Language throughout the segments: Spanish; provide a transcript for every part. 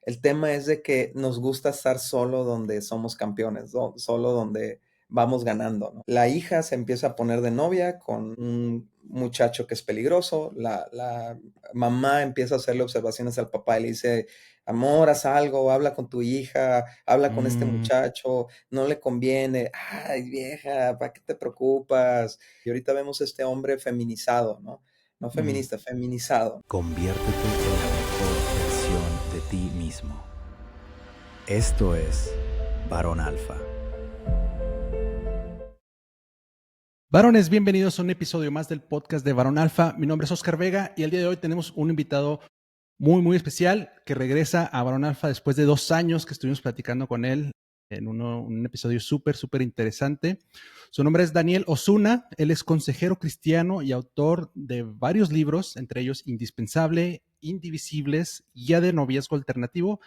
El tema es de que nos gusta estar solo donde somos campeones, solo donde vamos ganando, ¿no? La hija se empieza a poner de novia con un muchacho que es peligroso, la mamá empieza a hacerle observaciones al papá y le dice, amor, haz algo, habla con tu hija, habla con este Mm, muchacho, no le conviene, ay vieja, ¿para qué te preocupas? Y ahorita vemos este hombre feminizado, ¿no? No mm. feminista, feminizado. Conviértete en la mejor versión de ti mismo. Esto es Varón Alfa. Varones, bienvenidos a un episodio más del podcast de Varón Alfa. Mi nombre es Oscar Vega y el día de hoy tenemos un invitado muy especial que regresa a Varón Alfa después de 2 años que estuvimos platicando con él en un episodio súper interesante. Su nombre es Daniel Osuna. Él es consejero cristiano y autor de varios libros, entre ellos Indispensable, Indivisibles, Guía de Noviazgo Alternativo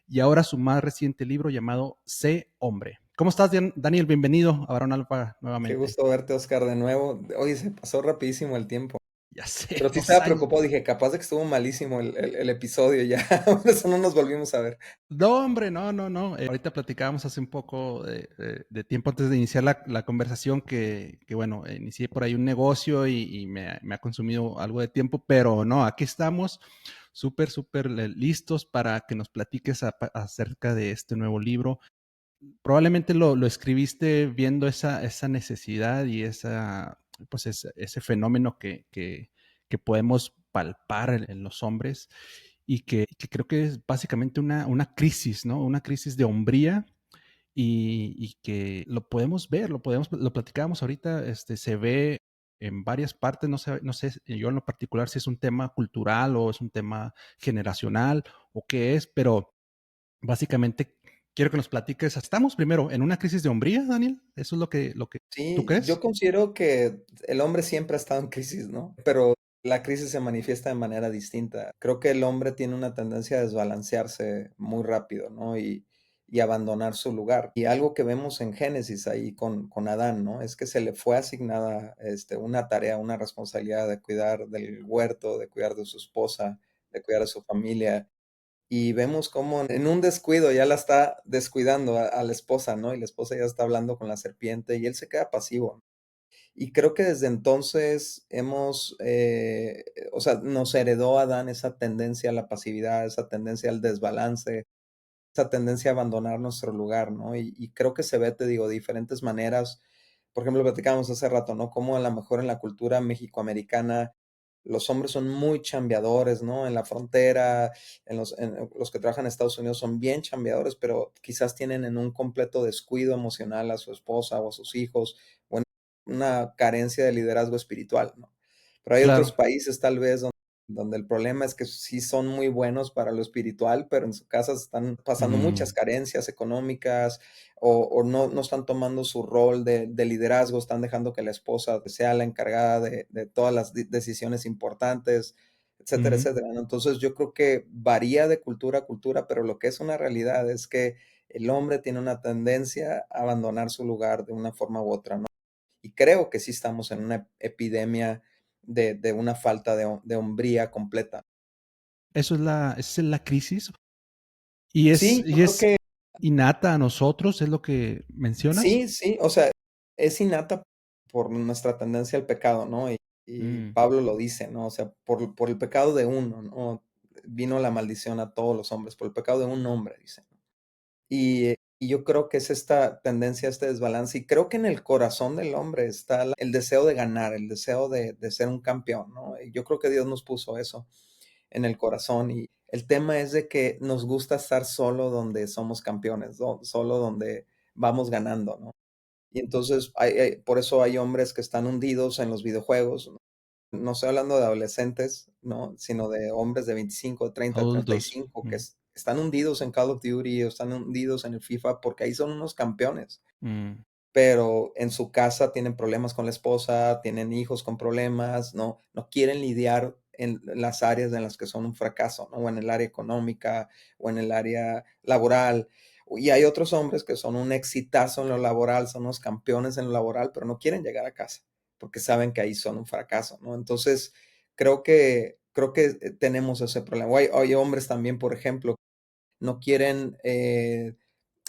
y ahora su más reciente libro llamado Sé Hombre. ¿Cómo estás, Daniel? Bienvenido a Varón Alfa Qué nuevamente. gusto verte, Oscar, de nuevo. Oye, se pasó rapidísimo el tiempo. Ya sé, Pero sí dos estaba años. preocupado, dije, capaz de que estuvo malísimo el episodio ya, por eso no nos volvimos a ver. No, hombre, no. Ahorita platicábamos hace un poco de tiempo antes de iniciar la conversación que, bueno, inicié por ahí un negocio y me ha consumido algo de tiempo, pero no, aquí estamos súper listos para que nos platiques acerca de este nuevo libro. Probablemente lo escribiste viendo esa necesidad y pues ese fenómeno que podemos palpar en los hombres y que creo que es básicamente una crisis, ¿no? Una crisis de hombría y que lo podemos ver, lo platicábamos ahorita, se ve en varias partes, no sé yo en lo particular si es un tema cultural o es un tema generacional o qué es, pero básicamente quiero que nos platiques. ¿Estamos primero en una crisis de hombría, Daniel? ¿Eso es lo que tú Sí, yo crees? considero que el hombre siempre ha estado en crisis, ¿no? Pero la crisis se manifiesta de manera distinta. Creo que el hombre tiene una tendencia a desbalancearse muy rápido, ¿no? Y abandonar su lugar. Y algo que vemos en Génesis ahí con Adán, ¿no? Es que se le fue asignada una tarea, una responsabilidad de cuidar del huerto, de cuidar de su esposa, de cuidar de su familia. Y vemos cómo en un descuido ya la está descuidando a la esposa, ¿no? Y la esposa ya está hablando con la serpiente y él se queda pasivo. Y creo que desde entonces o sea, nos heredó Adán esa tendencia a la pasividad, esa tendencia al desbalance, esa tendencia a abandonar nuestro lugar, ¿no? Y creo que se ve, te digo, de diferentes maneras. Por ejemplo, platicábamos hace rato, ¿no? Cómo a lo mejor en la cultura mexicoamericana los hombres son muy chambeadores, ¿no? En la frontera, los que trabajan en Estados Unidos son bien chambeadores, pero quizás tienen en un completo descuido emocional a su esposa o a sus hijos, o en una carencia de liderazgo espiritual, ¿no? Pero hay otros Claro. países tal vez donde el problema es que sí son muy buenos para lo espiritual, pero en su casa están pasando muchas Mm, carencias económicas o no están tomando su rol de liderazgo, están dejando que la esposa sea la encargada de todas las decisiones importantes, etcétera, ujú. etcétera, ¿no? Entonces yo creo que varía de cultura a cultura, pero lo que es una realidad es que el hombre tiene una tendencia a abandonar su lugar de una forma u otra, ¿no? Y creo que sí estamos en una epidemia de una falta de hombría completa. Esa es la crisis y es, Sí, yo y creo es que innata a nosotros, es lo que mencionas. sí, sí, o sea, es innata por nuestra tendencia al pecado, ¿no? Y Mm, Pablo lo dice, ¿no? O sea, por el pecado de uno, ¿no? Vino la maldición a todos los hombres, por el pecado de un hombre, dice. Y yo creo que es esta tendencia, este desbalance, y creo que en el corazón del hombre está el deseo de ganar, el deseo de ser un campeón, ¿no? Y yo creo que Dios nos puso eso en el corazón, y el tema es de que nos gusta estar solo donde somos campeones, solo donde vamos ganando, ¿no? Y entonces, por eso hay hombres que están hundidos en los videojuegos. No estoy hablando de adolescentes, ¿no? Sino de hombres de 25, 30, adultos. 35 que están hundidos en Call of Duty o están hundidos en el FIFA porque ahí son unos campeones. Mm, Pero en su casa tienen problemas con la esposa, tienen hijos con problemas, no quieren lidiar en las áreas en las que son un fracaso, ¿no? O en el área económica o en el área laboral. Y hay otros hombres que son un exitazo en lo laboral, son unos campeones en lo laboral, pero no quieren llegar a casa porque saben que ahí son un fracaso, ¿no? Entonces, creo que tenemos ese problema. O hay hombres también, por ejemplo, no quieren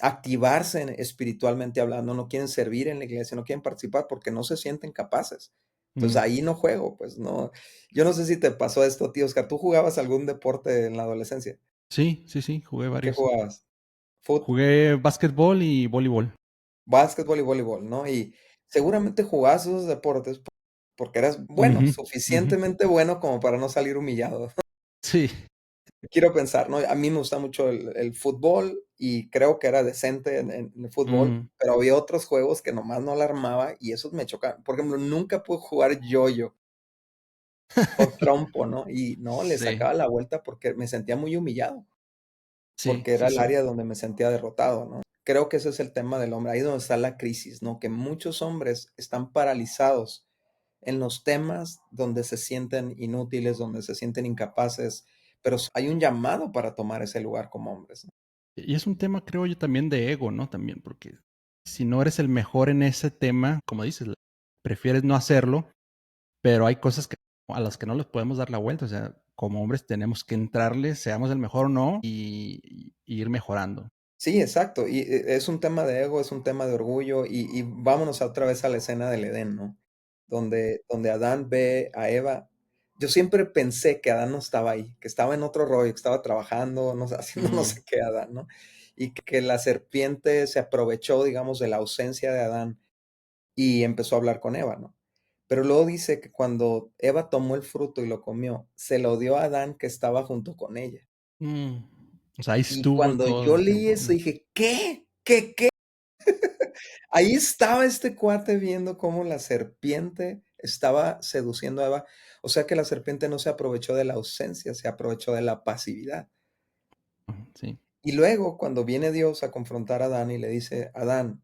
activarse espiritualmente hablando, no quieren servir en la iglesia, no quieren participar porque no se sienten capaces. Entonces Mm. ahí no juego, pues no. Yo no sé si te pasó esto, tío Oscar. ¿Tú jugabas algún deporte en la adolescencia? Sí, sí, sí, jugué ¿Qué varios. jugabas? Fut, Jugué básquetbol y voleibol. básquetbol y voleibol, ¿no? Y seguramente jugabas esos deportes porque eras bueno, Ujú, ujú. suficientemente bueno como para no salir humillado. Sí. Quiero pensar, ¿no? A mí me gusta mucho el fútbol y creo que era decente en el fútbol, Mm. pero había otros juegos que nomás no la armaba y esos me chocaban. Por ejemplo, nunca pude jugar yo-yo o trompo, ¿no? Y no, le Sí, sacaba la vuelta porque me sentía muy humillado, sí, porque era sí, el sí. área donde me sentía derrotado, ¿no? Creo que ese es el tema del hombre, ahí es donde está la crisis, ¿no? Que muchos hombres están paralizados en los temas donde se sienten inútiles, donde se sienten incapaces, pero hay un llamado para tomar ese lugar como hombres, ¿no? Y es un tema, creo yo, también de ego, ¿no? También, porque si no eres el mejor en ese tema, como dices, prefieres no hacerlo, pero hay cosas a las que no les podemos dar la vuelta. O sea, como hombres tenemos que entrarle, seamos el mejor o no, y ir mejorando. Sí, exacto. Y es un tema de ego, es un tema de orgullo. Y vámonos otra vez a la escena del Edén, ¿no? Donde Adán ve a Eva. Yo siempre pensé que Adán no estaba ahí, que estaba en otro rollo, que estaba trabajando, no sé, haciendo no Mm, sé qué Adán, ¿no? Y que la serpiente se aprovechó, digamos, de la ausencia de Adán y empezó a hablar con Eva, ¿no? Pero luego dice que cuando Eva tomó el fruto y lo comió, se lo dio a Adán que estaba junto con ella. mm. O sea, ahí Y estuvo cuando todo yo el leí tiempo. eso, dije, ¿qué? ¿Qué? Ahí estaba este cuate viendo cómo la serpiente estaba seduciendo a Eva. O sea que la serpiente no se aprovechó de la ausencia, se aprovechó de la pasividad. Sí, Y luego, cuando viene Dios a confrontar a Adán y le dice, Adán,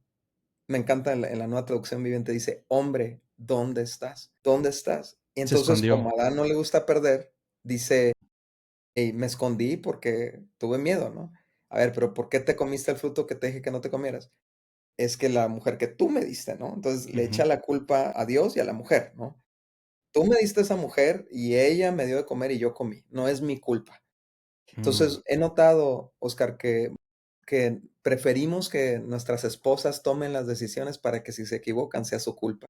me encanta en la nueva traducción viviente, dice, hombre, ¿dónde estás? ¿Dónde estás? Y se entonces, escondió. como a Adán no le gusta perder, dice, "Ey, me escondí porque tuve miedo, ¿no? A ver, pero ¿por qué te comiste el fruto que te dije que no te comieras? Es que la mujer que tú me diste, ¿no? Entonces le Ujú, echa la culpa a Dios y a la mujer, ¿no? Tú me diste a esa mujer y ella me dio de comer y yo comí, no es mi culpa. mm. Entonces he notado, Oscar, que preferimos que nuestras esposas tomen las decisiones para que si se equivocan sea su culpa.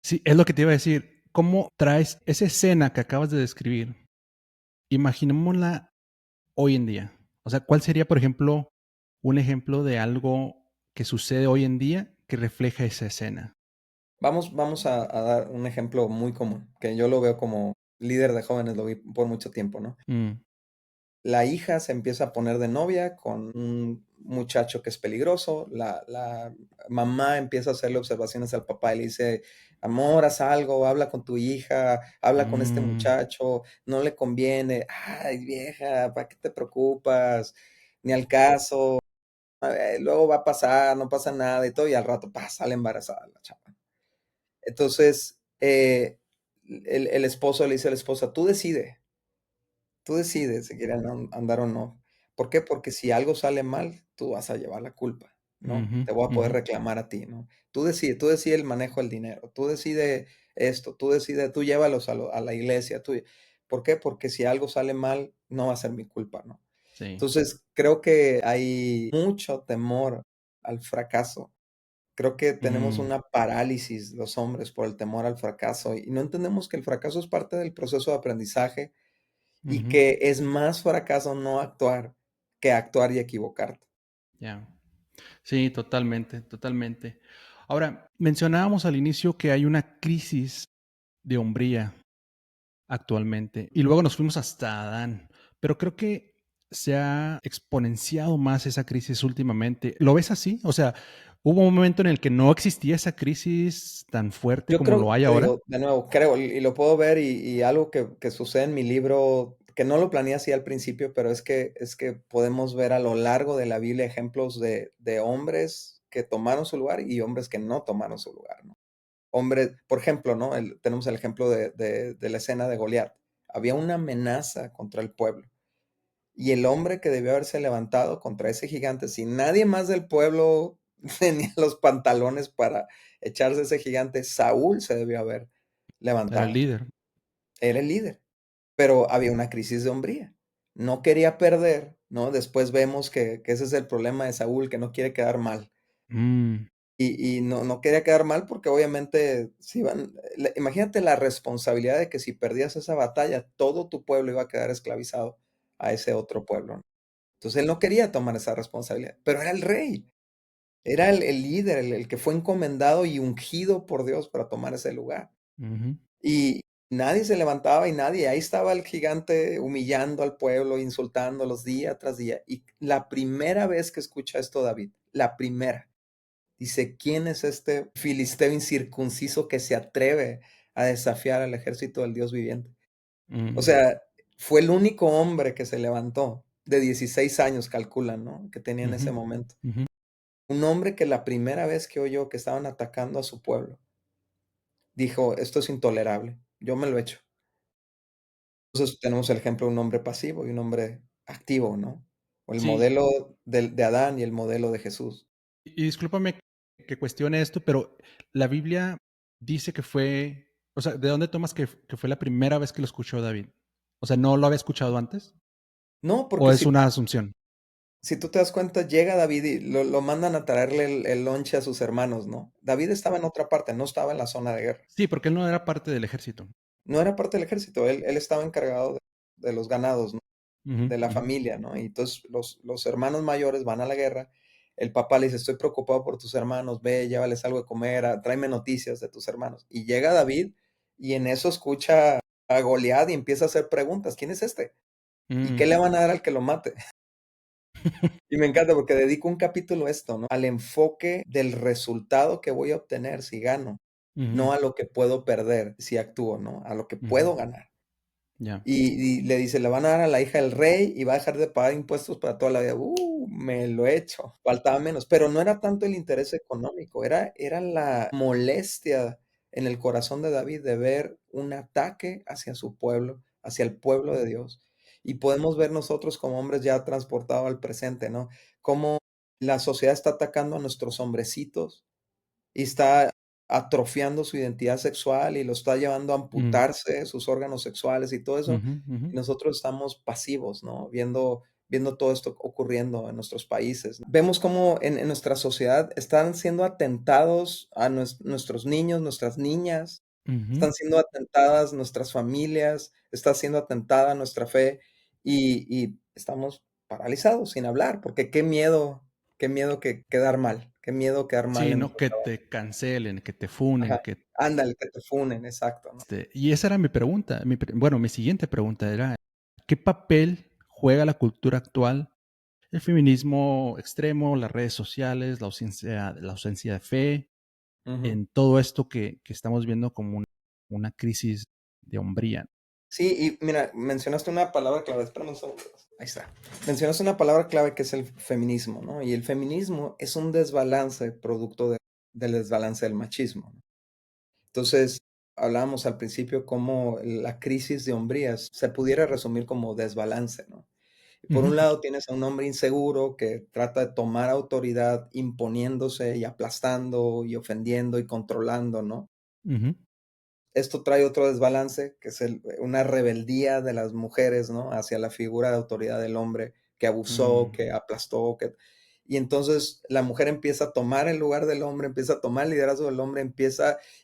Sí, es lo que te iba a decir. ¿Cómo traes esa escena que acabas de describir? Imaginémosla hoy en día. O sea, ¿cuál sería, por ejemplo, un ejemplo de algo que sucede hoy en día que refleja esa escena? Vamos a dar un ejemplo muy común, que yo lo veo como líder de jóvenes, lo vi por mucho tiempo, ¿no? Mm, La hija se empieza a poner de novia con un muchacho que es peligroso, la mamá empieza a hacerle observaciones al papá y le dice, amor, haz algo, habla con tu hija, habla con este mm, muchacho, no le conviene, ay vieja, ¿para qué te preocupas? Ni al caso, luego va a pasar, no pasa nada y todo, y al rato, sale embarazada la chava. Entonces, el esposo le dice a la esposa, tú decides si quieren andar o no. ¿Por qué? Porque si algo sale mal, tú vas a llevar la culpa, ¿no? ujú, Te voy a poder ujú. reclamar a ti, ¿no? Tú decides el manejo del dinero, tú decides esto, tú decides, tú llévalos a la iglesia, tú. ¿Por qué? Porque si algo sale mal, no va a ser mi culpa, ¿no? Sí. Entonces, creo que hay mucho temor al fracaso. Creo que tenemos Mm, una parálisis los hombres por el temor al fracaso y no entendemos que el fracaso es parte del proceso de aprendizaje y ujú, que es más fracaso no actuar que actuar y equivocarte. ya. Sí, totalmente, totalmente. Ahora, mencionábamos al inicio que hay una crisis de hombría actualmente y luego nos fuimos hasta Adán, pero creo que se ha exponenciado más esa crisis últimamente. ¿Lo ves así? O sea, ¿hubo un momento en el que no existía esa crisis tan fuerte Yo como creo, lo hay te ahora? digo, de nuevo, creo, y lo puedo ver y algo que sucede en mi libro, que no lo planeé así al principio, pero es que podemos ver a lo largo de la Biblia ejemplos de hombres que tomaron su lugar y hombres que no tomaron su lugar, ¿no? Hombres, por ejemplo, ¿no? Tenemos el ejemplo de la escena de Goliat. Había una amenaza contra el pueblo. Y el hombre que debió haberse levantado contra ese gigante, si nadie más del pueblo tenía los pantalones para echarse a ese gigante, Saúl se debió haber Era el levantado. líder. Era el líder, pero había una crisis de hombría. no quería perder, ¿no? Después vemos que ese es el problema de Saúl, que no quiere quedar mal. Mm, Y no quería quedar mal porque obviamente si iban imagínate la responsabilidad de que si perdías esa batalla, todo tu pueblo iba a quedar esclavizado a ese otro pueblo, ¿no? Entonces, él no quería tomar esa responsabilidad, pero era el rey, era el líder, el que fue encomendado y ungido por Dios para tomar ese lugar. ujú, Y nadie se levantaba y nadie, ahí estaba el gigante humillando al pueblo, insultándolos día tras día. Y la primera vez que escucha esto David, la primera, dice: "¿Quién es este filisteo incircunciso que se atreve a desafiar al ejército del Dios viviente?". O mm, sea, fue el único hombre que se levantó, de 16 años calculan, ¿no?, que tenía en ujú, ese momento. ujú. Un hombre que la primera vez que oyó que estaban atacando a su pueblo, dijo: "Esto es intolerable, yo me lo echo". Entonces, tenemos el ejemplo de un hombre pasivo y un hombre activo, ¿no? O el Sí, modelo de Adán y el modelo de Jesús. y discúlpame que cuestione esto, pero la Biblia dice que fue, o sea, ¿de dónde tomas que fue la primera vez que lo escuchó David? O sea, ¿no lo había escuchado antes? No, ¿O porque es una asunción? si tú te das cuenta, llega David y lo mandan a traerle el lonche a sus hermanos, ¿no? David estaba en otra parte, no estaba en la zona de guerra. Sí, porque él no era parte del ejército. No era parte del ejército, él estaba encargado de los ganados, ¿no? Ujú, De la ujú, familia, ¿no? Y entonces los hermanos mayores van a la guerra, el papá le dice: "Estoy preocupado por tus hermanos, ve, llévales algo de comer, tráeme noticias de tus hermanos". Y llega David y en eso escucha a Goliat y empieza a hacer preguntas: "¿Quién es este? ¿Y qué mm, le van a dar al que lo mate?". Y me encanta porque dedico un capítulo a esto, ¿no? Al enfoque del resultado que voy a obtener si gano, ujú, no a lo que puedo perder si actúo, ¿no? A lo que ujú, puedo ganar. ya. Y le dice: "Le van a dar a la hija del rey y va a dejar de pagar impuestos para toda la vida". Me lo he hecho, faltaba menos, pero no era tanto el interés económico, era la molestia en el corazón de David de ver un ataque hacia su pueblo, hacia el pueblo de Dios. Y podemos ver nosotros como hombres ya transportados al presente, ¿no? Cómo la sociedad está atacando a nuestros hombrecitos, y está atrofiando su identidad sexual y lo está llevando a Mm, amputarse sus órganos sexuales y todo eso, ujú, ujú, y nosotros estamos pasivos, ¿no? Viendo todo esto ocurriendo en nuestros países. Vemos cómo en nuestra sociedad están siendo atentados a nuestros niños, nuestras niñas, ujú. están siendo atentadas nuestras familias, está siendo atentada nuestra fe, y estamos paralizados, sin hablar, porque qué miedo que quedar mal, qué miedo quedar mal Sí, en no nuestro que trabajo. te cancelen, que te funen, Ajá, que ándale, que te funen, exacto, ¿no? y esa era mi pregunta, bueno, mi siguiente pregunta era, ¿qué papel juega la cultura actual, el feminismo extremo, las redes sociales, la ausencia de fe, Ujú. en todo esto que estamos viendo como una crisis de hombría? Sí, y mira, mencionaste una palabra clave, espérame un segundo. Ahí está. Mencionaste una palabra clave que es el feminismo, ¿no? Y el feminismo es un desbalance producto del desbalance del machismo, ¿no? Entonces, hablábamos al principio cómo la crisis de hombrías se pudiera resumir como desbalance, ¿no? Por Ujú, un lado tienes a un hombre inseguro que trata de tomar autoridad imponiéndose y aplastando y ofendiendo y controlando, ¿no? ujú, Esto trae otro desbalance, que es una rebeldía de las mujeres, ¿no? Hacia la figura de autoridad del hombre que abusó, mm, que aplastó, y entonces la mujer empieza a tomar el lugar del hombre, empieza a tomar el liderazgo del hombre,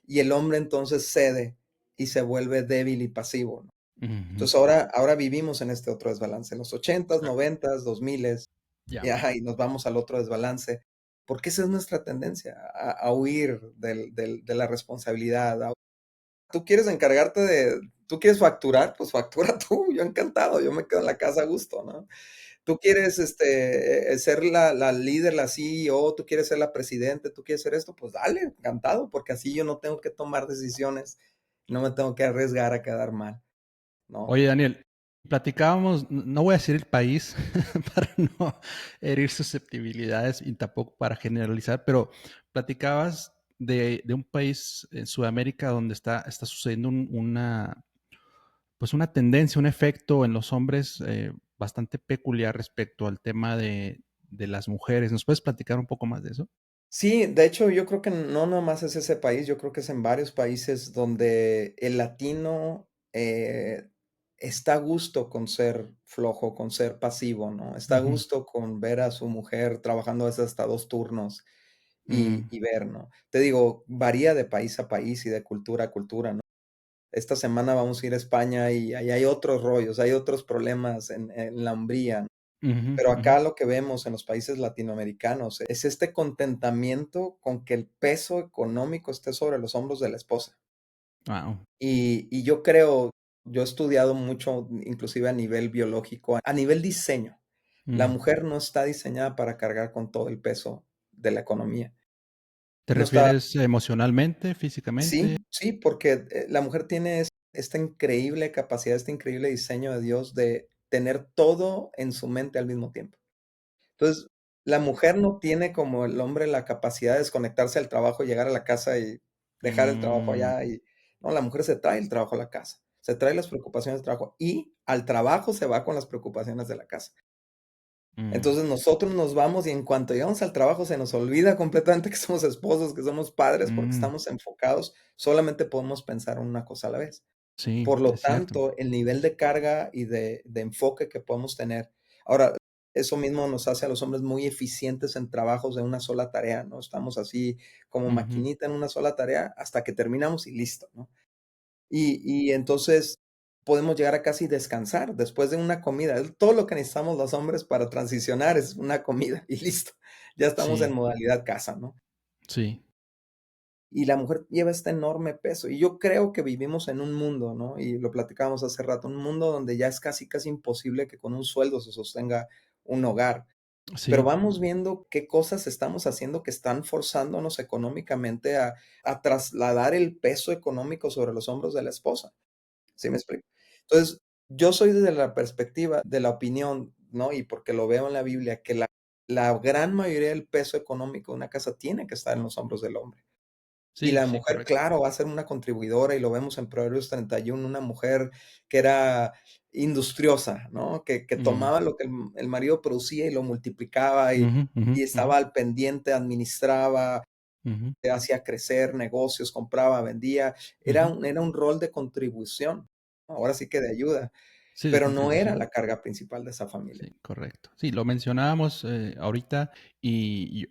y el hombre entonces cede y se vuelve débil y pasivo, ¿no? ujú, Entonces ahora vivimos en este otro desbalance, en los 80s, 90s, 2000s, ya. y ajá, y nos vamos al otro desbalance, porque esa es nuestra tendencia, a huir de la responsabilidad. Tú quieres encargarte tú quieres facturar, pues factura tú, yo encantado, yo me quedo en la casa a gusto, ¿no? Tú quieres, ser la líder, la CEO, tú quieres ser la presidente, tú quieres ser esto, pues dale, encantado, porque así yo no tengo que tomar decisiones, no me tengo que arriesgar a quedar mal, ¿no? Oye, Daniel, platicábamos, no voy a decir el país para no herir susceptibilidades y tampoco para generalizar, pero platicabas de un país en Sudamérica donde está sucediendo pues una tendencia, un efecto en los hombres bastante peculiar respecto al tema de las mujeres. ¿Nos puedes platicar un poco más de eso? Sí, de hecho, yo creo que no nomás es ese país, yo creo que es en varios países donde el latino, está a gusto con ser flojo, con ser pasivo, ¿no? Está a Ujú. gusto con ver a su mujer trabajando a veces hasta 2 turnos Mm, y ver, ¿no? Te digo, varía de país a país y de cultura a cultura, ¿no? Esta semana vamos a ir a España y ahí hay otros rollos, hay otros problemas en la hombría, ¿no? ujú, Pero ujú. acá lo que vemos en los países latinoamericanos es este contentamiento con que el peso económico esté sobre los hombros de la esposa. Guau. Y yo creo, yo he estudiado mucho, inclusive a nivel biológico, a nivel diseño. La Mm. mujer no está diseñada para cargar con todo el peso de la economía. ¿Te No está refieres emocionalmente, físicamente? sí, sí, porque, la mujer tiene esta increíble capacidad, este increíble diseño de Dios de tener todo en su mente al mismo tiempo. Entonces, la mujer no tiene como el hombre la capacidad de desconectarse del trabajo, llegar a la casa y dejar el trabajo Mm, allá y no, la mujer se trae el trabajo a la casa, se trae las preocupaciones del trabajo y al trabajo se va con las preocupaciones de la casa. mm, Entonces, nosotros nos vamos y en cuanto llegamos al trabajo se nos olvida completamente que somos esposos, que somos padres, porque mm. estamos enfocados, solamente podemos pensar en una cosa a la vez. Sí, Por lo es cierto. tanto, el nivel de carga y de enfoque que podemos tener. Ahora, eso mismo nos hace a los hombres muy eficientes en trabajos de una sola tarea, ¿no? Estamos así como Ujú. maquinita en una sola tarea hasta que terminamos y listo, ¿no? Y entonces podemos llegar a casi descansar después de una comida. Es todo lo que necesitamos los hombres para transicionar es una comida y listo. Ya estamos en Sí, modalidad casa, ¿no? sí, Y la mujer lleva este enorme peso. Y yo creo que vivimos en un mundo, ¿no? Y lo platicábamos hace rato, un mundo donde ya es casi, casi imposible que con un sueldo se sostenga un hogar. Pero sí, vamos viendo qué cosas estamos haciendo que están forzándonos económicamente a trasladar el peso económico sobre los hombros de la esposa. ¿Sí me explico? Entonces, yo soy desde la perspectiva de la opinión, ¿no? Y porque lo veo en la Biblia, que la gran mayoría del peso económico de una casa tiene que estar en los hombros del hombre. Y sí, la sí, mujer, correcto. claro, va a ser una contribuidora, y lo vemos en Proverbios 31, una mujer que era industriosa, ¿no? Que Mm, tomaba lo que el marido producía y lo multiplicaba, ujú, ujú, y ujú, estaba al pendiente, administraba, ujú, hacía crecer negocios, compraba, vendía. ujú. Era un rol de contribución, ¿no? Ahora sí que de ayuda, Sí, de pero no era contribución. la carga principal de esa familia. Sí, correcto. Sí, lo mencionábamos ahorita y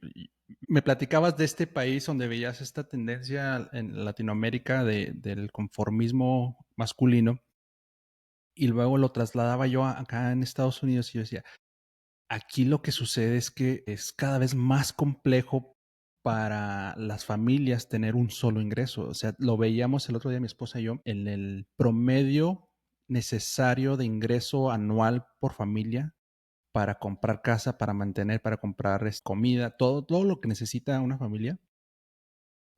me platicabas de este país donde veías esta tendencia en Latinoamérica del conformismo masculino y luego lo trasladaba yo acá en Estados Unidos y yo decía, aquí lo que sucede es que es cada vez más complejo para las familias tener un solo ingreso. O sea, lo veíamos el otro día mi esposa y yo, en el promedio necesario de ingreso anual por familia para comprar casa, para mantener, para comprar comida, todo lo que necesita una familia.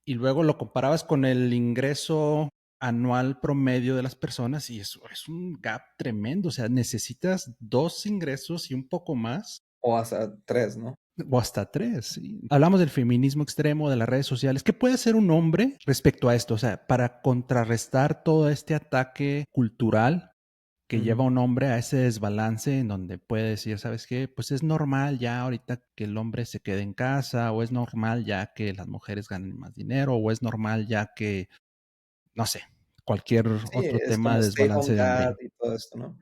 Y luego lo comparabas con el ingreso anual promedio de las personas y eso es un gap tremendo. O sea, necesitas dos ingresos y un poco más O hasta 3, ¿no? o hasta tres. ¿Sí? Hablamos del feminismo extremo, de las redes sociales. ¿Qué puede hacer un hombre respecto a esto? O sea, para contrarrestar todo este ataque cultural que lleva a Ujú. un hombre a ese desbalance en donde puede decir, ¿sabes qué? Pues es normal ya ahorita que el hombre se quede en casa, o es normal ya que las mujeres ganen más dinero, o es normal ya que, no sé, cualquier Sí, otro es tema como de stay home desbalance de dad hombre. y todo esto, ¿no?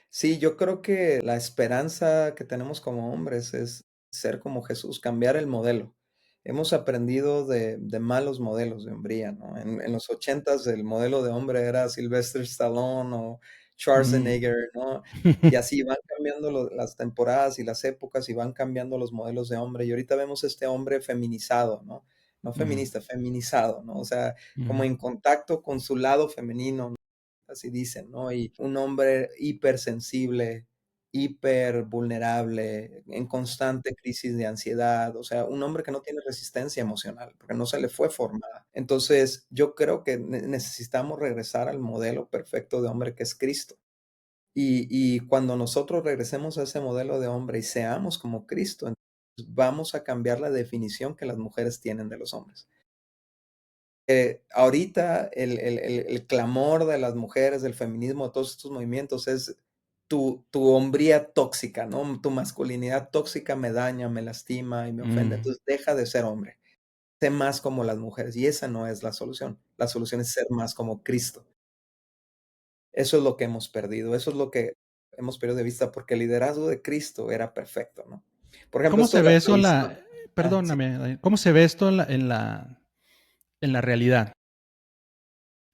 Sí, yo creo que la esperanza que tenemos como hombres es ser como Jesús, cambiar el modelo. Hemos aprendido de malos modelos de hombría, ¿no? En los 80s el modelo de hombre era Sylvester Stallone o Mm. Schwarzenegger, ¿no? Y así van cambiando las temporadas y las épocas y van cambiando los modelos de hombre. Y ahorita vemos este hombre feminizado, ¿no? No Ujú, feminista, feminizado, ¿no? O sea, como ujú, en contacto con su lado femenino, así dicen, ¿no? Y un hombre hipersensible, hipervulnerable, en constante crisis de ansiedad, o sea, un hombre que no tiene resistencia emocional, porque no se le fue formada. Entonces, yo creo que necesitamos regresar al modelo perfecto de hombre que es Cristo. Y cuando nosotros regresemos a ese modelo de hombre y seamos como Cristo, entonces vamos a cambiar la definición que las mujeres tienen de los hombres. Ahorita el clamor de las mujeres, del feminismo, de todos estos movimientos es tu hombría tóxica, ¿no? Tu masculinidad tóxica me daña, me lastima y me ofende. mm. Entonces deja de ser hombre. Sé más como las mujeres y esa no es la solución. La solución es ser más como Cristo. Eso es lo que hemos perdido, eso es lo que hemos perdido de vista, porque el liderazgo de Cristo era perfecto, ¿no? Por ejemplo, ¿Cómo esto se de la ve eso en provisión. la Sí. perdóname, cómo se ve esto en la realidad?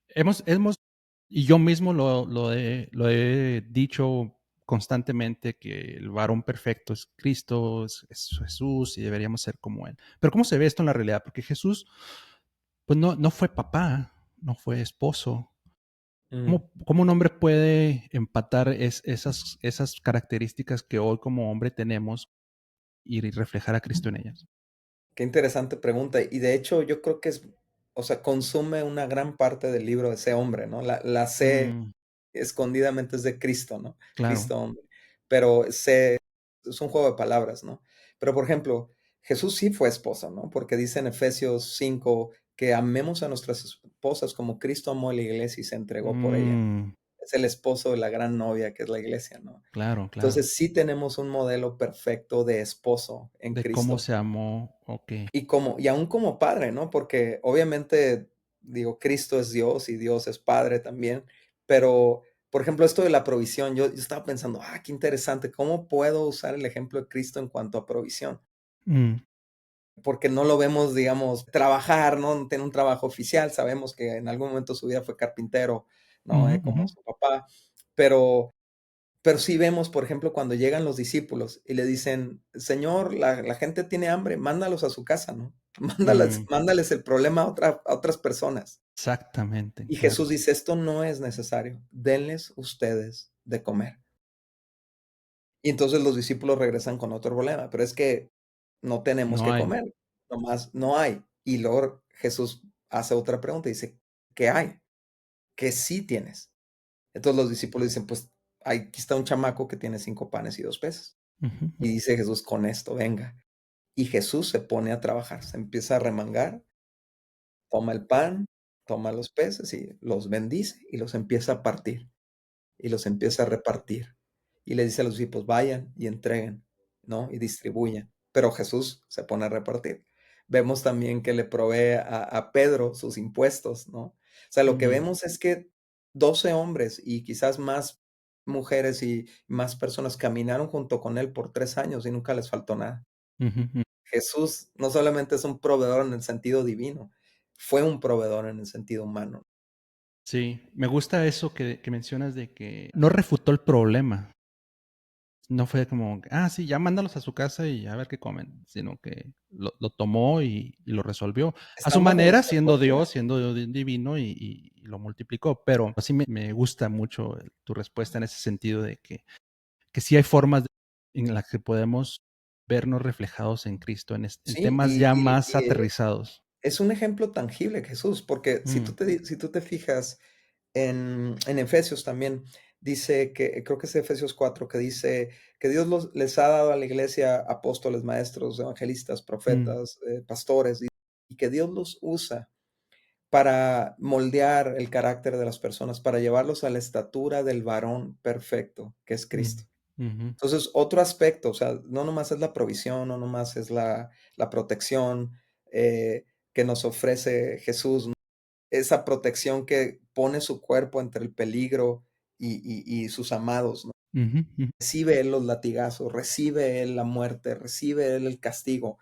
Hemos y yo mismo lo he dicho constantemente que el varón perfecto es Cristo, es Jesús y deberíamos ser como Él. Pero ¿cómo se ve esto en la realidad? Porque Jesús, pues no fue papá, no fue esposo. Mm. ¿Cómo un hombre puede empatar esas características que hoy como hombre tenemos y reflejar a Cristo en ellas? Qué interesante pregunta. Y de hecho, yo creo que o sea, consume una gran parte del libro de ese hombre, ¿no? La C Mm, escondidamente es de Cristo, ¿no? claro. Cristo hombre. Pero C es un juego de palabras, ¿no? Pero por ejemplo, Jesús sí fue esposo, ¿no? Porque dice en Efesios 5 que amemos a nuestras esposas como Cristo amó a la iglesia y se entregó por ella. Mm, Es el esposo de la gran novia que es la iglesia, ¿no? claro, claro. Entonces sí tenemos un modelo perfecto de esposo en De cómo Cristo. se amó, okey. Y aún como padre, ¿no? Porque obviamente, digo, Cristo es Dios y Dios es Padre también, pero, por ejemplo, esto de la provisión, yo estaba pensando, qué interesante, ¿cómo puedo usar el ejemplo de Cristo en cuanto a provisión? Mm, Porque no lo vemos, digamos, trabajar, ¿no? No tiene un trabajo oficial, sabemos que en algún momento de su vida fue carpintero, ¿no? ujú, ujú, Como su papá, pero pero sí vemos, por ejemplo, cuando llegan los discípulos y le dicen: "Señor, la gente tiene hambre, mándalos a su casa", ¿no? mm, Mándales el problema a otras personas. exactamente, Y claro. Jesús dice: "Esto no es necesario, denles ustedes de comer". Y entonces los discípulos regresan con otro problema, pero es que no tenemos No que hay. comer, nomás no hay. Y luego Jesús hace otra pregunta y dice: "¿Qué hay? ¿Qué sí tienes?". Entonces los discípulos dicen: "Pues aquí está un chamaco que tiene 5 panes y 2 peces". Ujú, Y dice Jesús: "Con esto, venga". Y Jesús se pone a trabajar, se empieza a remangar, toma el pan, toma los peces y los bendice y los empieza a partir, y los empieza a repartir. Y le dice a los discípulos: "Vayan y entreguen", ¿no? Y distribuyan. Pero Jesús se pone a repartir. Vemos también que le provee a Pedro sus impuestos, ¿no? O sea, lo que mm, vemos es que 12 hombres y quizás más mujeres y más personas caminaron junto con él por 3 años y nunca les faltó nada. ujú, Jesús no solamente es un proveedor en el sentido divino, fue un proveedor en el sentido humano. sí, me gusta eso que mencionas de que no refutó el problema. No fue como, sí, ya mándalos a su casa y a ver qué comen, sino que lo tomó y lo resolvió a su Están bajo manera, nuestra siendo autoridad. Dios, siendo divino y lo multiplicó. Pero así me gusta mucho tu respuesta en ese sentido de que sí hay formas en las que podemos vernos reflejados en Cristo, en Sí, temas ya más aterrizados. es un ejemplo tangible Jesús, porque Mm, si tú te fijas en Efesios también, dice que creo que es Efesios 4 que dice que Dios les ha dado a la iglesia apóstoles, maestros, evangelistas, mm, profetas, pastores, y que Dios los usa para moldear el carácter de las personas, para llevarlos a la estatura del varón perfecto, que es mm, Cristo. ujú, Entonces, otro aspecto, o sea, no nomás es la provisión, no nomás es la protección que nos ofrece Jesús, ¿no? Esa protección que pone su cuerpo entre el peligro y sus amados, ¿no? ujú, ujú, Recibe Él los latigazos, recibe Él la muerte, recibe Él el castigo,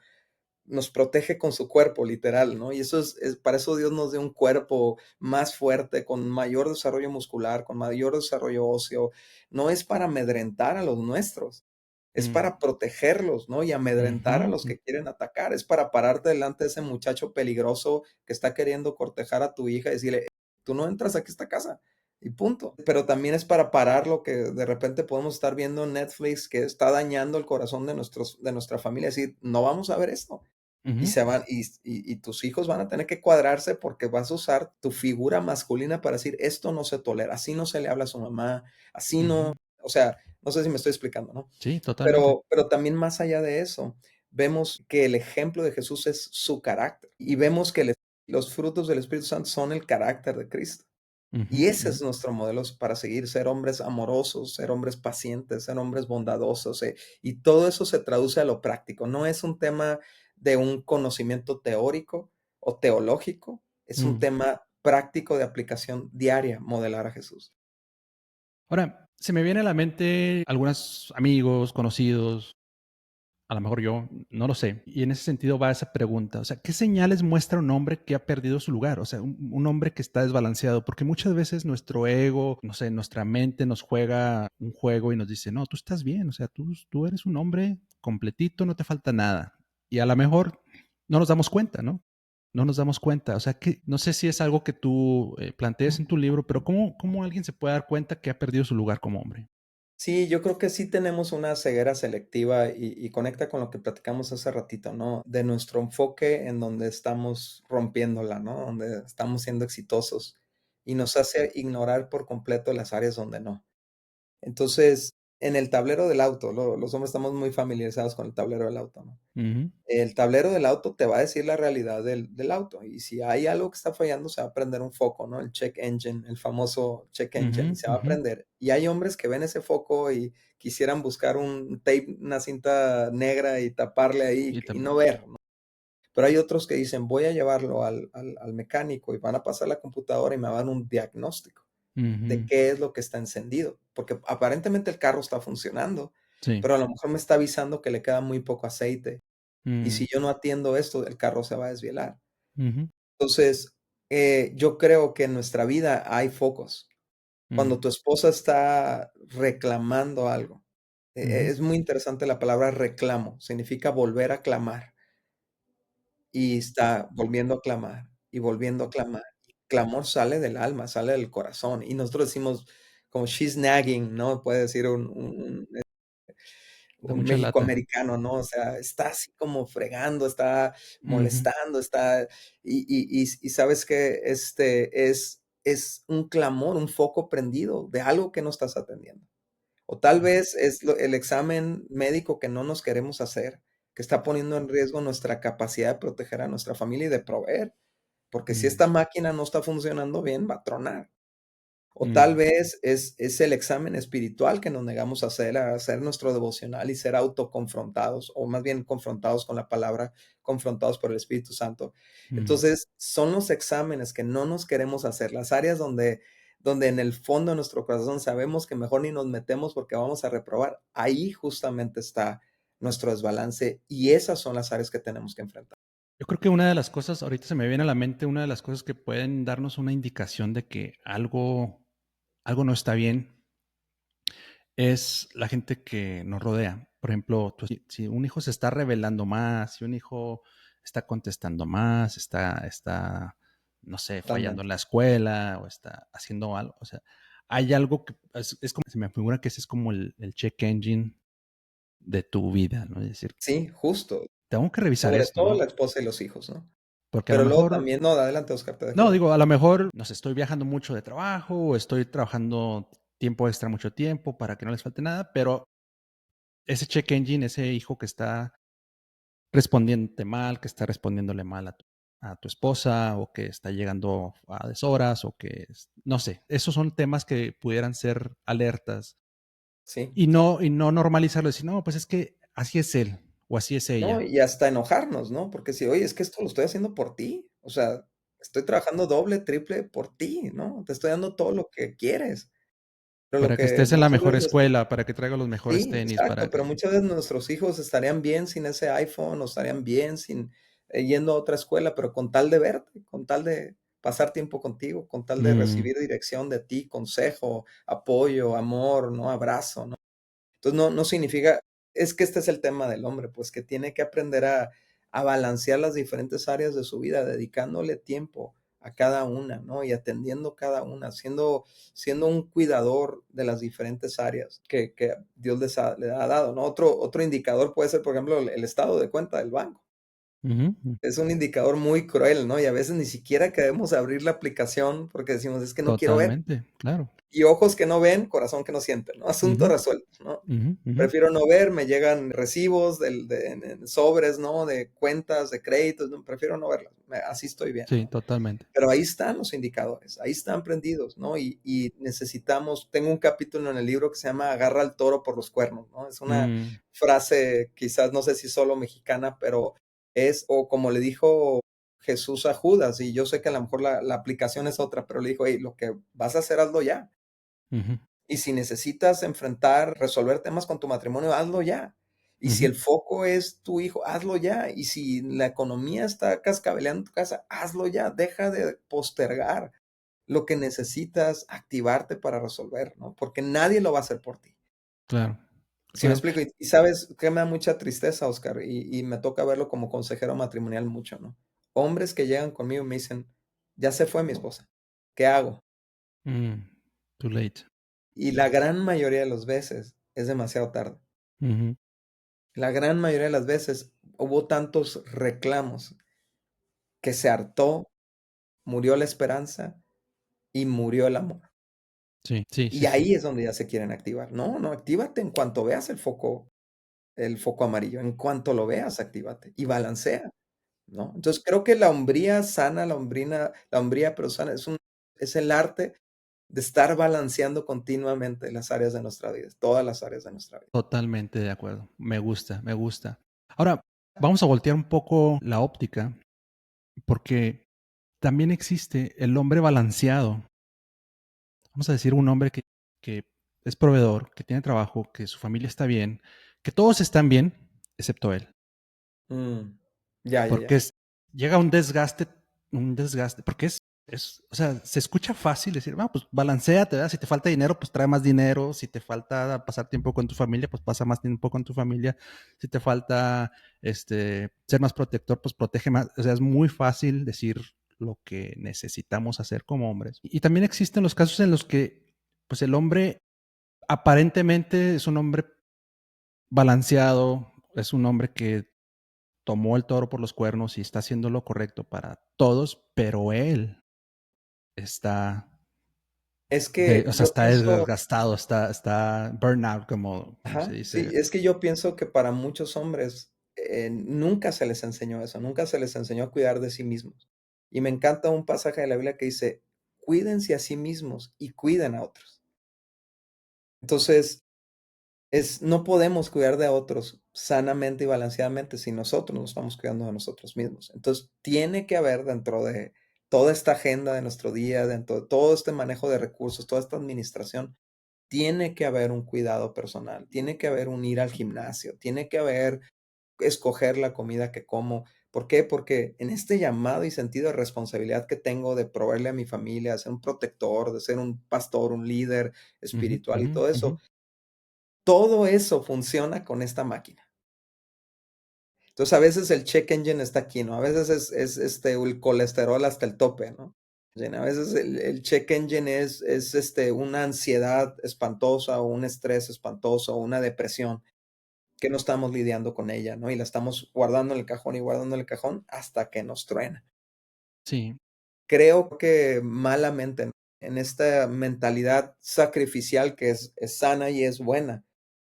nos protege con su cuerpo, literal, ¿no? Y eso para eso Dios nos dio un cuerpo más fuerte, con mayor desarrollo muscular, con mayor desarrollo óseo. No es para amedrentar a los nuestros, es mm, para protegerlos, ¿no? Y amedrentar a ujú, los que quieren atacar, es para pararte delante de ese muchacho peligroso que está queriendo cortejar a tu hija y decirle, tú no entras aquí a esta casa. Y punto. Pero también es para parar lo que de repente podemos estar viendo en Netflix que está dañando el corazón de nuestra familia. Decir, no vamos a ver esto y ujú, se van, y tus hijos van a tener que cuadrarse porque vas a usar tu figura masculina para decir, esto no se tolera, así no se le habla a su mamá, así no, ujú. o sea, no sé si me estoy explicando, ¿no? Sí, totalmente. Pero también más allá de eso, vemos que el ejemplo de Jesús es su carácter y vemos que los frutos del Espíritu Santo son el carácter de Cristo. Ujú, Y ese ujú, es nuestro modelo para seguir, ser hombres amorosos, ser hombres pacientes, ser hombres bondadosos, y todo eso se traduce a lo práctico. No es un tema de un conocimiento teórico o teológico, es un mm. tema práctico de aplicación diaria, modelar a Jesús. Ahora, se me viene a la mente algunos amigos, conocidos, a lo mejor yo, no lo sé. Y en ese sentido va esa pregunta. O sea, ¿qué señales muestra un hombre que ha perdido su lugar? O sea, un hombre que está desbalanceado. Porque muchas veces nuestro ego, no sé, nuestra mente nos juega un juego y nos dice, no, tú estás bien. O sea, tú eres un hombre completito, no te falta nada. Y a lo mejor no nos damos cuenta, ¿no? No nos damos cuenta. O sea, que no sé si es algo que tú plantees en tu libro, pero ¿cómo alguien se puede dar cuenta que ha perdido su lugar como hombre? Sí, yo creo que sí tenemos una ceguera selectiva y conecta con lo que platicamos hace ratito, ¿no? De nuestro enfoque en donde estamos rompiéndola, ¿no? Donde estamos siendo exitosos y nos hace ignorar por completo las áreas donde no. Entonces, en el tablero del auto, los hombres estamos muy familiarizados con el tablero del auto, ¿no? Ujú, El tablero del auto te va a decir la realidad del auto, y si hay algo que está fallando, se va a prender un foco, ¿no? El check engine, el famoso check engine, y ujú, se va a ujú. prender. Y hay hombres que ven ese foco y quisieran buscar un tape, una cinta negra y taparle ahí Y y también. no ver, ¿no? Pero hay otros que dicen: "Voy a llevarlo al mecánico y van a pasar la computadora y me van a dar un diagnóstico de Ujú, qué es lo que está encendido", porque aparentemente el carro está funcionando, sí. pero a lo mejor me está avisando que le queda muy poco aceite. Y Mm, si yo no atiendo esto, el carro se va a desvielar. ujú, Entonces, yo creo que en nuestra vida hay focos. mm, Cuando tu esposa está reclamando algo, ujú, es muy interesante la palabra reclamo, significa volver a clamar, y está volviendo a clamar, y volviendo a clamar. Clamor sale del alma, sale del corazón, y nosotros decimos como she's nagging, ¿no? Puede decir da un mucha lata. mexicoamericano, ¿no? O sea, está así como fregando, está Ujú, molestando, está y sabes que es un clamor, un foco prendido de algo que no estás atendiendo. O tal mm, vez es el examen médico que no nos queremos hacer, que está poniendo en riesgo nuestra capacidad de proteger a nuestra familia y de proveer, porque si mm, esta máquina no está funcionando bien, va a tronar. O tal mm, vez es el examen espiritual que nos negamos a hacer nuestro devocional y ser autoconfrontados, o más bien confrontados con la palabra, confrontados por el Espíritu Santo. mm. Entonces, son los exámenes que no nos queremos hacer, las áreas donde en el fondo de nuestro corazón sabemos que mejor ni nos metemos porque vamos a reprobar. Ahí justamente está nuestro desbalance y esas son las áreas que tenemos que enfrentar. Yo creo que una de las cosas, ahorita se me viene a la mente, una de las cosas que pueden darnos una indicación de que algo no está bien, es la gente que nos rodea. Por ejemplo, si un hijo se está revelando más, si un hijo está contestando más, está, no sé, fallando Totalmente. en la escuela o está haciendo algo, o sea, hay algo que es como, se me figura que ese es como el check engine de tu vida, ¿no? Es decir, Sí, justo. tengo que revisar Sobre esto, todo ¿no? la esposa y los hijos, ¿no? Porque a lo Pero luego mejor, también no, adelante, Oscar, te no, dejo. digo, a lo mejor, no sé, estoy viajando mucho de trabajo o estoy trabajando tiempo extra, mucho tiempo para que no les falte nada, pero ese check engine, ese hijo que está respondiéndote mal, que está respondiéndole mal a tu esposa o que está llegando a deshoras o que, no sé, esos son temas que pudieran ser alertas Sí. y no normalizarlo, decir, no, pues es que así es él o así es No, ella. y hasta enojarnos, ¿no? Porque si: "Oye, es que esto lo estoy haciendo por ti". O sea, estoy trabajando doble, triple por ti, ¿no? Te estoy dando todo lo que quieres. Pero lo Para que que estés en la muchas mejor veces escuela, para que traiga los mejores sí, tenis, exacto, para pero que... muchas veces nuestros hijos estarían bien sin ese iPhone, o estarían bien sin, yendo a otra escuela, pero con tal de verte, con tal de pasar tiempo contigo, con tal de Mm, recibir dirección de ti, consejo, apoyo, amor, ¿no? Abrazo, ¿no? Entonces, no significa es que este es el tema del hombre, pues, que tiene que aprender a balancear las diferentes áreas de su vida, dedicándole tiempo a cada una, ¿no? Y atendiendo cada una, siendo un cuidador de las diferentes áreas que Dios le ha dado, ¿no? Otro indicador puede ser, por ejemplo, el estado de cuenta del banco. ujú, Es un indicador muy cruel, ¿no? Y a veces ni siquiera queremos abrir la aplicación porque decimos: "Es que no quiero ver". totalmente, claro. Y ojos que no ven, corazón que no siente, ¿no? Asunto Ujú, resuelto, ¿no? ujú, ujú. Prefiero no ver, me llegan recibos en sobres, ¿no? De cuentas, de créditos, no, prefiero no verlas, así estoy bien, Sí, ¿no? totalmente. Pero ahí están los indicadores, ahí están prendidos, ¿no? Y necesitamos, tengo un capítulo en el libro que se llama Agarra al toro por los cuernos, ¿no? Es una Mm, frase, quizás, no sé si solo mexicana, pero o como le dijo Jesús a Judas, y yo sé que a lo mejor la aplicación es otra, pero le dijo: "Hey, lo que vas a hacer, hazlo ya". ujú. Y si necesitas enfrentar, resolver temas con tu matrimonio, hazlo ya. Y si Ujú. el foco es tu hijo, hazlo ya. Y si la economía está cascabeleando en tu casa, hazlo ya. Deja de postergar lo que necesitas activarte para resolver, ¿no? Porque nadie lo va a hacer por ti. Claro, ¿Sí me claro. explico? Y sabes que me da mucha tristeza, Oscar, y me toca verlo como consejero matrimonial mucho, ¿no? Hombres que llegan conmigo y me dicen, ya se fue mi esposa, ¿qué hago? Mm, too late. Y la gran mayoría de las veces es demasiado tarde. Ujú. La gran mayoría de las veces hubo tantos reclamos que se hartó, murió la esperanza y murió el amor. Sí, sí, Y sí, sí. ahí es donde ya se quieren activar. No, no, actívate en cuanto veas el foco amarillo. En cuanto lo veas, actívate y balancea, ¿no? Entonces creo que la hombría sana, la hombría pero sana es el arte de estar balanceando continuamente las áreas de nuestra vida, todas las áreas de nuestra vida. Totalmente de acuerdo. Me gusta, me gusta. Ahora, vamos a voltear un poco la óptica, porque también existe el hombre balanceado. Vamos a decir un hombre que es proveedor, que tiene trabajo, que su familia está bien, que todos están bien, excepto él. Mm, ya, ya, Porque ya. llega un desgaste, porque o sea, se escucha fácil decir, pues balanceate, ¿verdad? Si te falta dinero, pues trae más dinero. Si te falta pasar tiempo con tu familia, pues pasa más tiempo con tu familia. Si te falta ser más protector, pues protege más. O sea, es muy fácil decir lo que necesitamos hacer como hombres. Y también existen los casos en los que, pues el hombre aparentemente es un hombre balanceado, es un hombre que tomó el toro por los cuernos y está haciendo lo correcto para todos, pero él está Es que o sea, yo está pienso, desgastado, está burnout, como se ajá, sí, dice. es que yo pienso que para muchos hombres nunca se les enseñó eso, nunca se les enseñó a cuidar de sí mismos. Y me encanta un pasaje de la Biblia que dice, cuídense a sí mismos y cuiden a otros. Entonces, no podemos cuidar de otros sanamente y balanceadamente si nosotros no estamos cuidando de nosotros mismos. Entonces, tiene que haber dentro de toda esta agenda de nuestro día, dentro de todo este manejo de recursos, toda esta administración, tiene que haber un cuidado personal, tiene que haber un ir al gimnasio, tiene que haber escoger la comida que como. ¿Por qué? Porque en este llamado y sentido de responsabilidad que tengo de proveerle a mi familia, de ser un protector, de ser un pastor, un líder Ujú, espiritual y ujú, todo ujú, eso, todo eso funciona con esta máquina. Entonces, a veces el check engine está aquí, ¿no? A veces el colesterol hasta el tope, ¿no? A veces el check engine es una ansiedad espantosa o un estrés espantoso o una depresión que no estamos lidiando con ella, ¿no? Y la estamos guardando en el cajón y guardando en el cajón hasta que nos truena. sí. Creo que malamente en esta mentalidad sacrificial que es sana y es buena,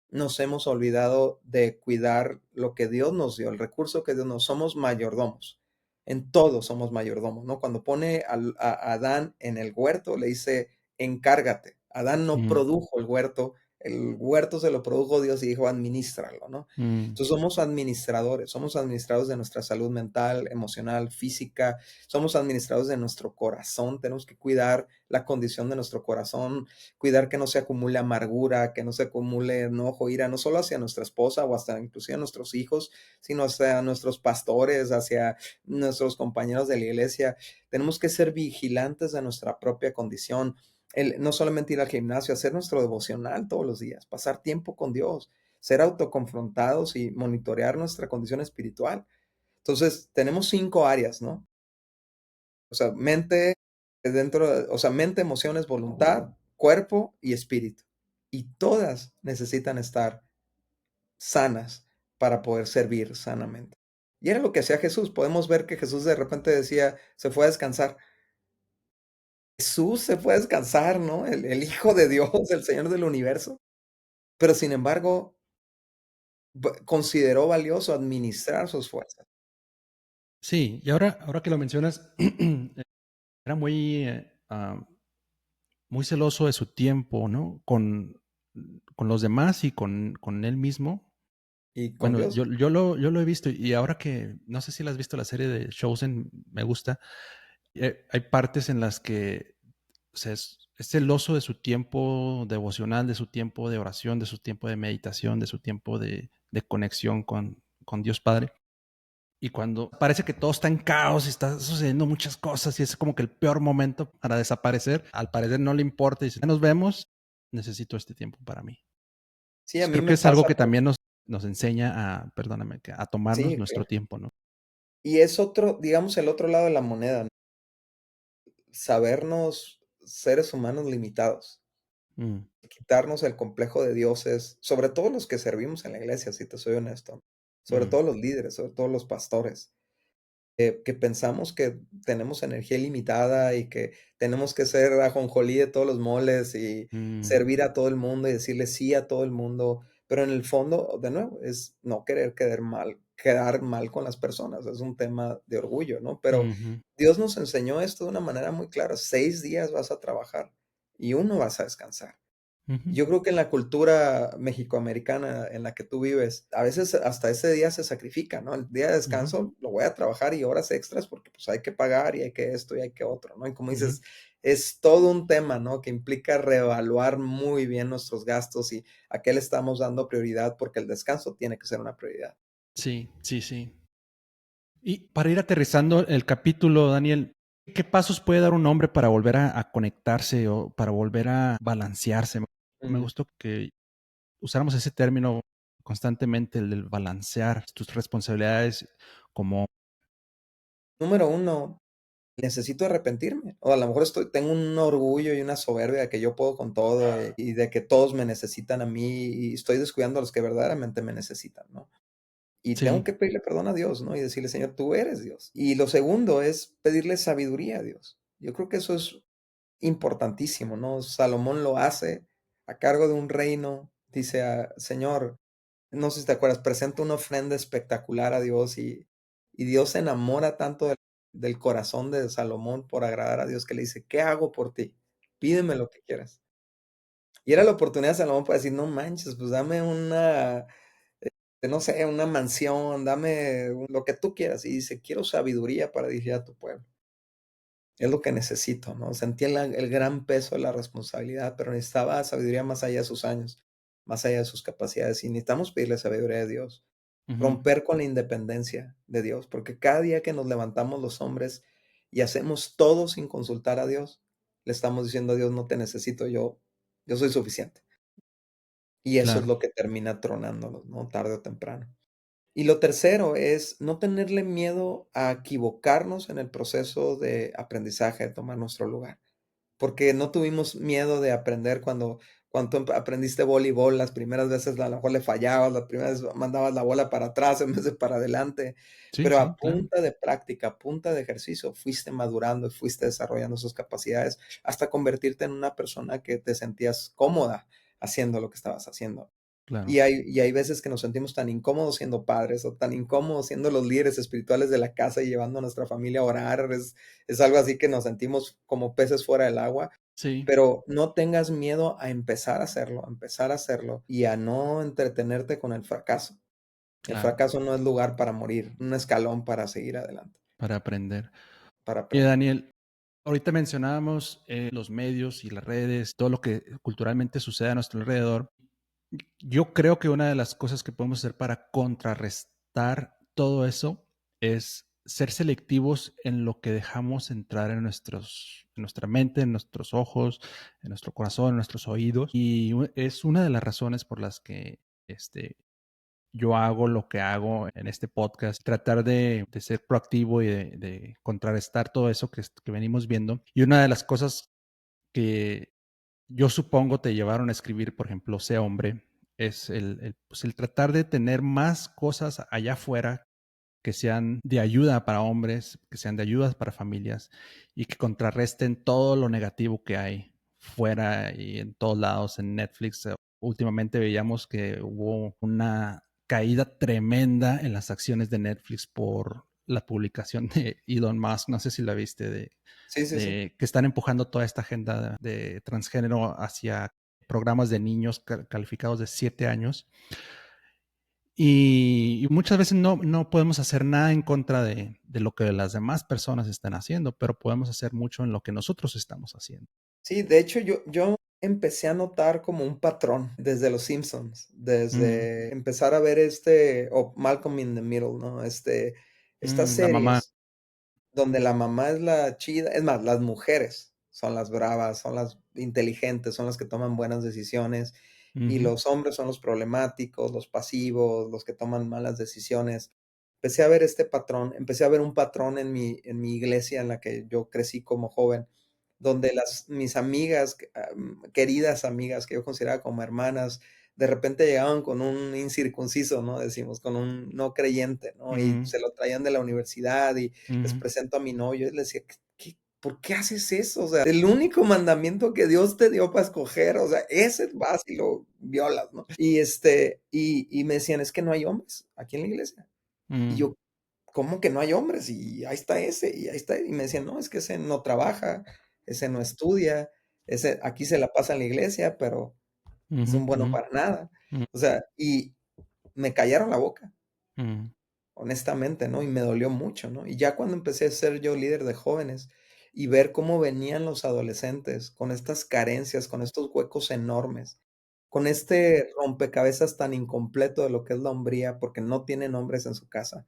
nos hemos olvidado de cuidar lo que Dios nos dio, el recurso que Dios nos somos mayordomos. En todo somos mayordomos, ¿no? Cuando pone a Adán en el huerto, le dice, encárgate. Adán no Mm, produjo el huerto se lo produjo Dios y dijo, administralo, ¿no? mm, Entonces somos administradores de nuestra salud mental, emocional, física, somos administradores de nuestro corazón, tenemos que cuidar la condición de nuestro corazón, cuidar que no se acumule amargura, que no se acumule enojo, ira, no solo hacia nuestra esposa o hasta inclusive a nuestros hijos, sino hacia nuestros pastores, hacia nuestros compañeros de la iglesia. Tenemos que ser vigilantes de nuestra propia condición. No solamente ir al gimnasio, hacer nuestro devocional todos los días, pasar tiempo con Dios, ser autoconfrontados y monitorear nuestra condición espiritual. Entonces, tenemos 5 áreas, ¿no? O sea, mente, emociones, voluntad, cuerpo y espíritu. Y todas necesitan estar sanas para poder servir sanamente. Y era lo que hacía Jesús. Podemos ver que Jesús de repente decía, se fue a descansar. Jesús se fue a descansar, ¿no? El Hijo de Dios, el Señor del universo. Pero sin embargo, consideró valioso administrar sus fuerzas. sí, y ahora que lo mencionas, era muy celoso de su tiempo, ¿no? Con los demás y con él mismo. Y con Bueno, Dios. yo lo he visto y ahora que, no sé si la has visto la serie de Chosen, me gusta. Hay partes en las que o sea, es celoso de su tiempo devocional, de su tiempo de oración, de su tiempo de meditación, de su tiempo de conexión con Dios Padre. Y cuando parece que todo está en caos y está sucediendo muchas cosas y es como que el peor momento para desaparecer, al parecer no le importa y dice, ya nos vemos, necesito este tiempo para mí. Sí, a Entonces, mí creo que me es algo pasa, que también nos enseña a, perdóname, a tomarnos sí, nuestro claro. tiempo, ¿no? Y es otro, digamos, el otro lado de la moneda, ¿no? Sabernos seres humanos limitados, Mm, quitarnos el complejo de dioses, sobre todo los que servimos en la iglesia, si te soy honesto, sobre mm, todo los líderes, sobre todo los pastores. Que pensamos que tenemos energía ilimitada y que tenemos que ser ajonjolí de todos los moles y mm, servir a todo el mundo y decirle sí a todo el mundo, pero en el fondo, de nuevo, es no querer quedar mal con las personas, es un tema de orgullo, ¿no? Pero ujú, Dios nos enseñó esto de una manera muy clara, 6 días vas a trabajar y uno vas a descansar. ujú, Yo creo que en la cultura mexicoamericana en la que tú vives, a veces hasta ese día se sacrifica, ¿no? El día de ujú, descanso lo voy a trabajar y horas extras porque pues hay que pagar y hay que esto y hay que otro, ¿no? Y como ujú. dices, es todo un tema, ¿no? Que implica reevaluar muy bien nuestros gastos y a qué le estamos dando prioridad porque el descanso tiene que ser una prioridad. Sí, sí, sí. Y para ir aterrizando el capítulo, Daniel, ¿qué pasos puede dar un hombre para volver a conectarse o para volver a balancearse? Me Mm. gustó que usáramos ese término constantemente, el del balancear tus responsabilidades como... Número uno, necesito arrepentirme. O a lo mejor tengo un orgullo y una soberbia de que yo puedo con todo y de que todos me necesitan a mí y estoy descuidando a los que verdaderamente me necesitan, ¿no? Y tengo Sí, que pedirle perdón a Dios, ¿no? Y decirle, Señor, tú eres Dios. Y lo segundo es pedirle sabiduría a Dios. Yo creo que eso es importantísimo, ¿no? Salomón lo hace a cargo de un reino. Dice, Señor, no sé si te acuerdas, presenta una ofrenda espectacular a Dios y Dios se enamora tanto del corazón de Salomón por agradar a Dios que le dice, ¿qué hago por ti? Pídeme lo que quieras. Y era la oportunidad de Salomón para decir, no manches, pues dame no sé, una mansión, dame lo que tú quieras. Y dice, quiero sabiduría para dirigir a tu pueblo. Es lo que necesito, ¿no? Sentía el gran peso de la responsabilidad, pero necesitaba sabiduría más allá de sus años, más allá de sus capacidades. Y necesitamos pedirle sabiduría de Dios, ujú, romper con la independencia de Dios, porque cada día que nos levantamos los hombres y hacemos todo sin consultar a Dios, le estamos diciendo a Dios, no te necesito, yo soy suficiente. Y eso es claro, lo que termina tronándonos, ¿no? Tarde o temprano. Y lo tercero es no tenerle miedo a equivocarnos en el proceso de aprendizaje, de tomar nuestro lugar, porque no tuvimos miedo de aprender cuando tú aprendiste voleibol, las primeras veces a lo mejor le fallabas, las primeras veces mandabas la bola para atrás en vez de para adelante, sí, pero a sí, claro, punta de práctica, a punta de ejercicio, fuiste madurando y fuiste desarrollando sus capacidades hasta convertirte en una persona que te sentías cómoda haciendo lo que estabas haciendo. claro, Y hay veces que nos sentimos tan incómodos siendo padres o tan incómodos siendo los líderes espirituales de la casa y llevando a nuestra familia a orar. Es algo así que nos sentimos como peces fuera del agua, sí, pero no tengas miedo a empezar a hacerlo y a no entretenerte con el fracaso. El claro, fracaso no es lugar para morir, un escalón para seguir adelante, para aprender. para Oye, aprender. Daniel, ahorita mencionábamos los medios y las redes, todo lo que culturalmente sucede a nuestro alrededor. Yo creo que una de las cosas que podemos hacer para contrarrestar todo eso es ser selectivos en lo que dejamos entrar en nuestra mente, en nuestros ojos, en nuestro corazón, en nuestros oídos. Y es una de las razones por las que yo hago lo que hago en este podcast, tratar de ser proactivo y de contrarrestar todo eso que venimos viendo. Y una de las cosas que yo supongo te llevaron a escribir, por ejemplo, Sé hombre, es pues el tratar de tener más cosas allá afuera que sean de ayuda para hombres, que sean de ayuda para familias y que contrarresten todo lo negativo que hay fuera y en todos lados en Netflix. Últimamente veíamos que hubo una caída tremenda en las acciones de Netflix por la publicación de Elon Musk, no sé si la viste, Sí, sí, sí. de que están empujando toda esta agenda de transgénero hacia programas de niños calificados de 7 años. Y muchas veces no podemos hacer nada en contra de lo que las demás personas están haciendo, pero podemos hacer mucho en lo que nosotros estamos haciendo. Sí, de hecho, yo empecé a notar como un patrón desde Los Simpsons, Mm, desde empezar a ver o Malcolm in the Middle, ¿no? Estas la mamá. series donde la mamá es la chida, es más, las mujeres son las bravas, son las inteligentes, son las que toman buenas decisiones, y Ujú, los hombres son los problemáticos, los pasivos, los que toman malas decisiones. Empecé a ver este patrón, empecé a ver un patrón en mi iglesia en la que yo crecí como joven, donde mis amigas, queridas amigas que yo consideraba como hermanas, de repente llegaban con un incircunciso, ¿no? Decimos, con un no creyente, ¿no? Y ujú, se lo traían de la universidad y les ujú, presento a mi novio y le decía, ¿por qué haces eso? O sea, el único mandamiento que Dios te dio para escoger, o sea, ese vas y lo violas, ¿no? Y me decían, es que no hay hombres aquí en la iglesia. Y mm, yo, ¿cómo que no hay hombres? Y ahí está ese, y ahí está. Y me decían, no, es que ese no trabaja, ese no estudia, ese aquí se la pasa en la iglesia, pero es ujú, un bueno ujú, para nada. ujú, O sea, y me callaron la boca, ujú, honestamente, ¿no? Y me dolió mucho, ¿no? Y ya cuando empecé a ser yo líder de jóvenes y ver cómo venían los adolescentes con estas carencias, con estos huecos enormes, con este rompecabezas tan incompleto de lo que es la hombría, porque no tienen hombres en su casa,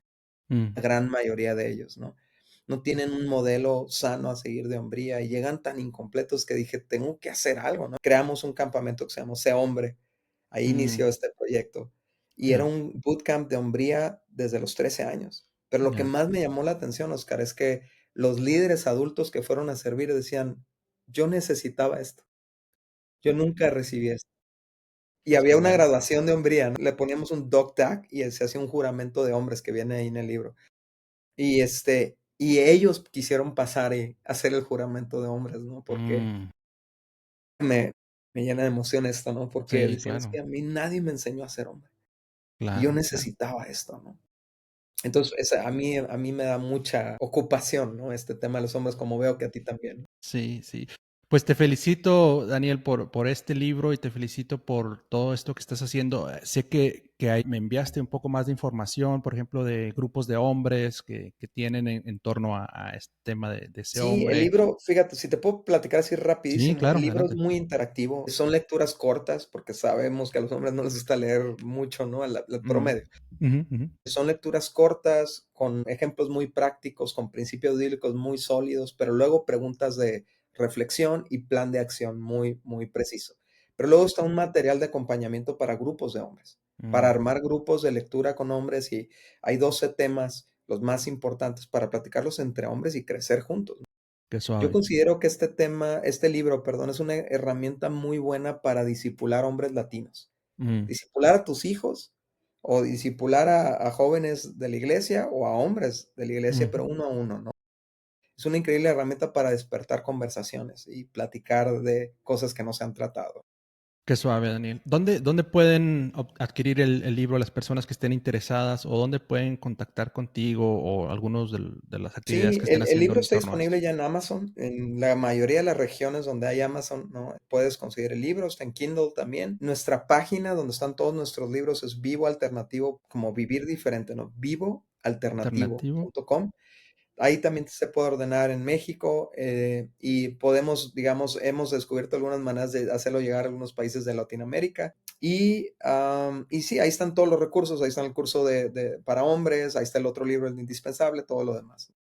mm, la gran mayoría de ellos, ¿no? No tienen un modelo sano a seguir de hombría y llegan tan incompletos que dije, tengo que hacer algo, ¿no? Creamos un campamento que se llamó Sé Hombre. Ahí mm, inició este proyecto. Y era ya, un bootcamp de hombría desde los 13 años. Pero lo que ya, más me llamó la atención, Oscar, es que los líderes adultos que fueron a servir decían, yo necesitaba esto. Yo nunca recibí esto. Y qué había una bueno. graduación de hombría, ¿no? Le poníamos un dog tag y se hacía un juramento de hombres que viene ahí en el libro. Y ellos quisieron pasar y hacer el juramento de hombres, ¿no? Porque Mm, me me llena de emoción esto, ¿no? Porque sí, decían: "Es claro, que a mí nadie me enseñó a ser hombre, y yo claro, claro. necesitaba esto", ¿no? Entonces, a mí me da mucha ocupación, ¿no? Este tema de los hombres, como veo que a ti también. Sí, sí. Pues te felicito, Daniel, por este libro y te felicito por todo esto que estás haciendo. Sé que me enviaste un poco más de información, por ejemplo, de grupos de hombres que tienen en torno a este tema de ese Sí, el hombre. libro, fíjate, si te puedo platicar así Sí, rapidísimo, claro, el libro es adelante. muy interactivo, son lecturas cortas, porque sabemos que a los hombres no les gusta leer mucho, ¿no? Al Mm, promedio. ujú, ujú, Son lecturas cortas, con ejemplos muy prácticos, con principios bíblicos muy sólidos, pero luego preguntas de reflexión y plan de acción muy, muy preciso. Pero luego está un material de acompañamiento para grupos de hombres, para mm, armar grupos de lectura con hombres y hay 12 temas, los más importantes, para platicarlos entre hombres y crecer juntos. qué Yo suave. considero que este libro, perdón, es una herramienta muy buena para discipular hombres latinos. Mm, Discipular a tus hijos o discipular a jóvenes de la iglesia o a hombres de la iglesia, ujú. pero uno a uno, ¿no? Es una increíble herramienta para despertar conversaciones y platicar de cosas que no se han tratado. Qué suave, Daniel. ¿Dónde pueden adquirir el libro las personas que estén interesadas o dónde pueden contactar contigo o algunos de las actividades Sí, que estén el haciendo libro en está torno a esto? disponible ya en Amazon, en la mayoría de las regiones donde hay Amazon, ¿no? Puedes conseguir el libro, está en Kindle también. Nuestra página donde están todos nuestros libros es Vivo Alternativo, como vivir diferente, ¿no? Alternativo. Vivoalternativo.com. Ahí también se puede ordenar en México y podemos, digamos, hemos descubierto algunas maneras de hacerlo llegar a algunos países de Latinoamérica. Y sí, ahí están todos los recursos, ahí está el curso para hombres, ahí está el otro libro, el indispensable, todo lo demás.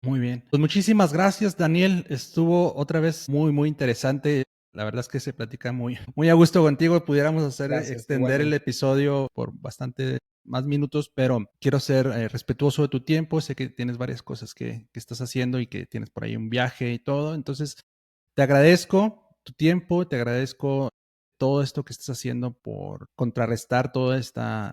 Muy bien. Pues muchísimas gracias, Daniel. Estuvo otra vez muy interesante. La verdad es que se platica muy a gusto contigo. Pudiéramos Gracias, extender el igualmente. episodio por bastante más minutos, pero quiero ser respetuoso de tu tiempo. Sé que tienes varias cosas que estás haciendo y que tienes por ahí un viaje y todo. Entonces, te agradezco tu tiempo, te agradezco todo esto que estás haciendo por contrarrestar toda esta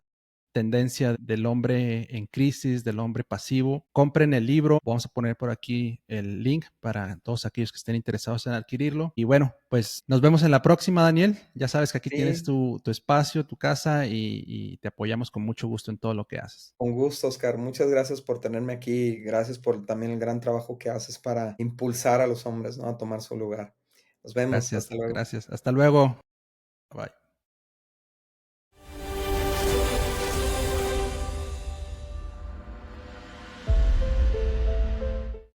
tendencia del hombre en crisis, del hombre pasivo. Compren el libro, vamos a poner por aquí el link para todos aquellos que estén interesados en adquirirlo. Y bueno, pues nos vemos en la próxima, Daniel. Ya sabes que aquí tienes Sí, tu espacio, tu casa y te apoyamos con mucho gusto en todo lo que haces. con gusto, Oscar. Muchas gracias por tenerme aquí. Gracias por también el gran trabajo que haces para impulsar a los hombres, ¿no? A tomar su lugar. Nos vemos. Gracias, Hasta luego. gracias. Hasta luego. Bye.